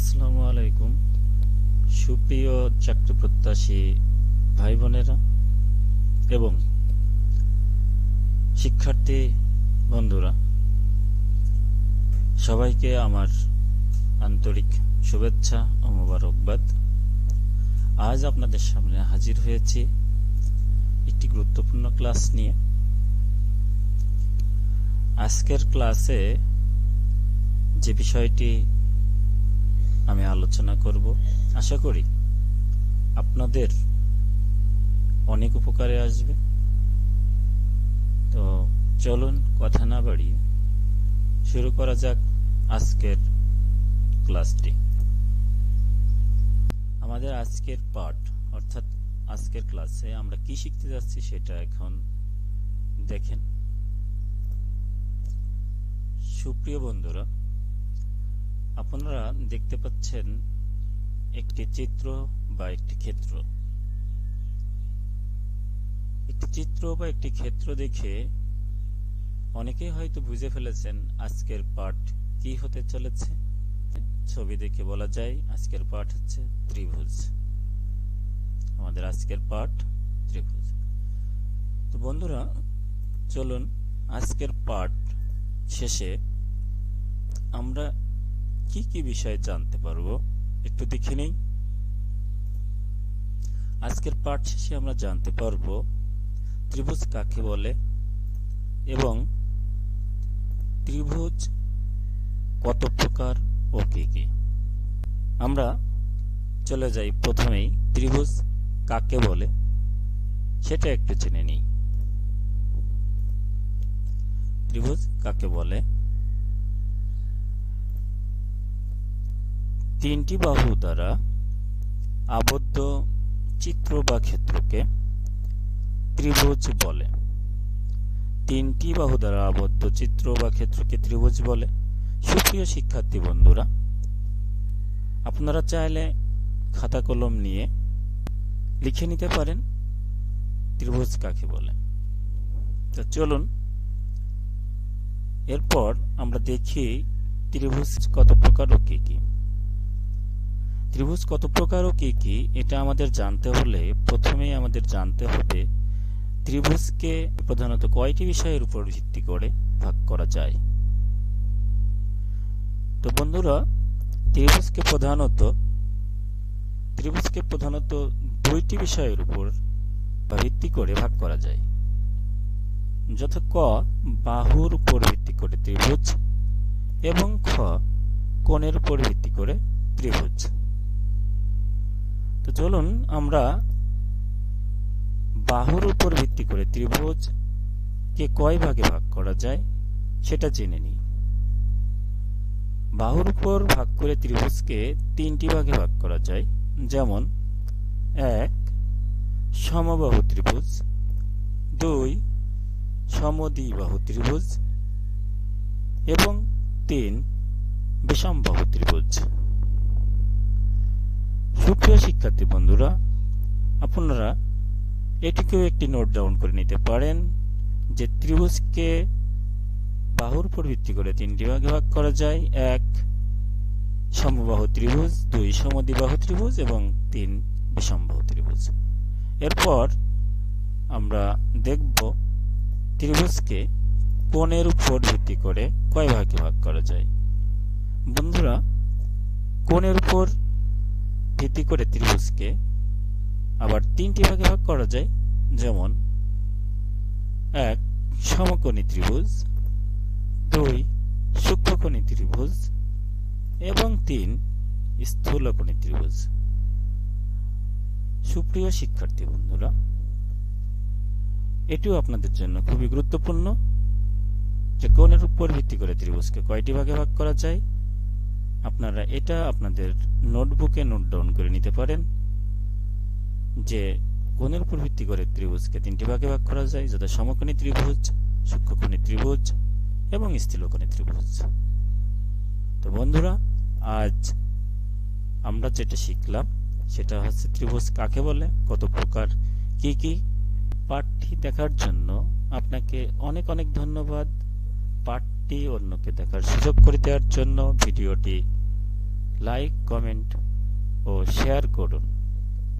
আসসালামু আলাইকুম। সুপ্রিয় চাকরি প্রত্যাশী ভাই বোনেরা এবং শিক্ষার্থী বন্ধুরা, সবাইকে আমার আন্তরিক শুভেচ্ছা ও মোবারকবাদ। আজ আপনাদের সামনে হাজির হয়েছি একটি গুরুত্বপূর্ণ ক্লাস নিয়ে। আজকের ক্লাসে যে বিষয়টি আমি আলোচনা করব, আশা করি আপনাদের অনেক উপকারে আসবে। তো চলুন কথা না বাড়িয়ে শুরু করা যাক আজকের ক্লাসটি। আমাদের আজকের পাঠ অর্থাৎ আজকের ক্লাসে আমরা কি শিখতে যাচ্ছি সেটা এখন দেখেন। সুপ্রিয় বন্ধুরা, আপনারা দেখতে পাচ্ছেন একটি চিত্র বা একটি ক্ষেত্র। একটি চিত্র বা একটি ক্ষেত্র দেখে অনেকেই হয়তো বুঝে ফেলেছেন আজকের পাঠ কি হতে চলেছে। ছবি দেখে বলা যায় আজকের পাঠ হচ্ছে ত্রিভুজ। আমাদের আজকের পাঠ ত্রিভুজ। তো বন্ধুরা, চলুন আজকের পাঠ শেষে আমরা কি কি বিষয় জানতে পারবো একটু দেখে নেই। আজকের পাঠ শেষে আমরা জানতে পারবো ত্রিভুজ কাকে বলে এবং ত্রিভুজ কত প্রকার ও কি কি। আমরা চলে যাই প্রথমেই ত্রিভুজ কাকে বলে সেটা একটু জেনে নিই। ত্রিভুজ কাকে বলে? তিনটি বাহু দ্বারা আবদ্ধ চিত্র বা ক্ষেত্রকে ত্রিভুজ বলে। তিনটি বাহু দ্বারা আবদ্ধ চিত্র বা ক্ষেত্রকে ত্রিভুজ বলে। সুপ্রিয় শিক্ষার্থী বন্ধুরা, আপনারা চাইলে খাতা কলম নিয়ে লিখে নিতে পারেন ত্রিভুজ কাকে বলে। তো চলুন এরপর আমরা দেখি ত্রিভুজ কত প্রকার ও কি কি। ত্রিভুজ কত প্রকার ও কি কি এটা আমাদের জানতে হলে প্রথমেই আমাদের জানতে হবে ত্রিভুজকে প্রধানত কয়টি বিষয়ের উপর ভিত্তি করে ভাগ করা যায়। তো বন্ধুরা, ত্রিভুজকে প্রধানত দুইটি বিষয়ের উপর বা ভিত্তি করে ভাগ করা যায়, যথা ক বাহুর উপর ভিত্তি করে ত্রিভুজ এবং খ কোণের উপর ভিত্তি করে ত্রিভুজ। তো চলুন আমরা বাহুর উপর ভিত্তি করে ত্রিভুজ কে কয় ভাগে ভাগ করা যায় সেটা জেনে নিই। বাহুর উপর ভাগ করে ত্রিভুজকে তিনটি ভাগে ভাগ করা যায়, যেমন 1 সমবাহু ত্রিভুজ, 2 সমদ্বিবাহু ত্রিভুজ এবং 3 বিষমবাহু ত্রিভুজ। সুপ্রিয় শিক্ষার্থী বন্ধুরা, আপনারা এটিকেও একটি নোট ডাউন করে নিতে পারেন যে ত্রিভুজকে বাহুর উপর ভিত্তি করে তিনটি ভাগে ভাগ করা যায়। 1 সমবাহু ত্রিভুজ, 2 সমদ্বিবাহু ত্রিভুজ এবং 3 বিষমবাহু ত্রিভুজ। এরপর আমরা দেখব ত্রিভুজকে কোণের উপর ভিত্তি করে কয় ভাগে ভাগ করা যায়। বন্ধুরা, কোণের উপর ভিত্তি করে ত্রিভুজকে আবার তিনটি ভাগে ভাগ করা যায়, যেমন 1 সমকোণী ত্রিভুজ, 2 সূক্ষ্মকোণী ত্রিভুজ এবং 3 স্থূলকোণী ত্রিভুজ। সুপ্রিয় শিক্ষার্থী বন্ধুরা, এটিও আপনাদের জন্য খুবই গুরুত্বপূর্ণ যে কোণের উপর ভিত্তি করে ত্রিভুজকে কয়টি ভাগে ভাগ করা যায়। আপনারা এটা আপনাদের নোটবুকে নোট ডাউন করে নিতে পারেন যে কোণের উপর ভিত্তি করে ত্রিভুজকে তিনটি ভাগে ভাগ করা যায়, যথা সমকোণী ত্রিভুজ, সূক্ষ্মকোণী ত্রিভুজ এবং স্থূলকোণী ত্রিভুজ। তো বন্ধুরা, আজ আমরা যেটা শিখলাম সেটা হচ্ছে ত্রিভুজ কাকে বলে, কত প্রকার, কি কি। পাঠটি দেখার জন্য আপনাকে অনেক অনেক ধন্যবাদ। পাঠটি অন্যকে দেখার সুযোগ করে দেওয়ার জন্য ভিডিওটি লাইক, কমেন্ট ও শেয়ার করুন।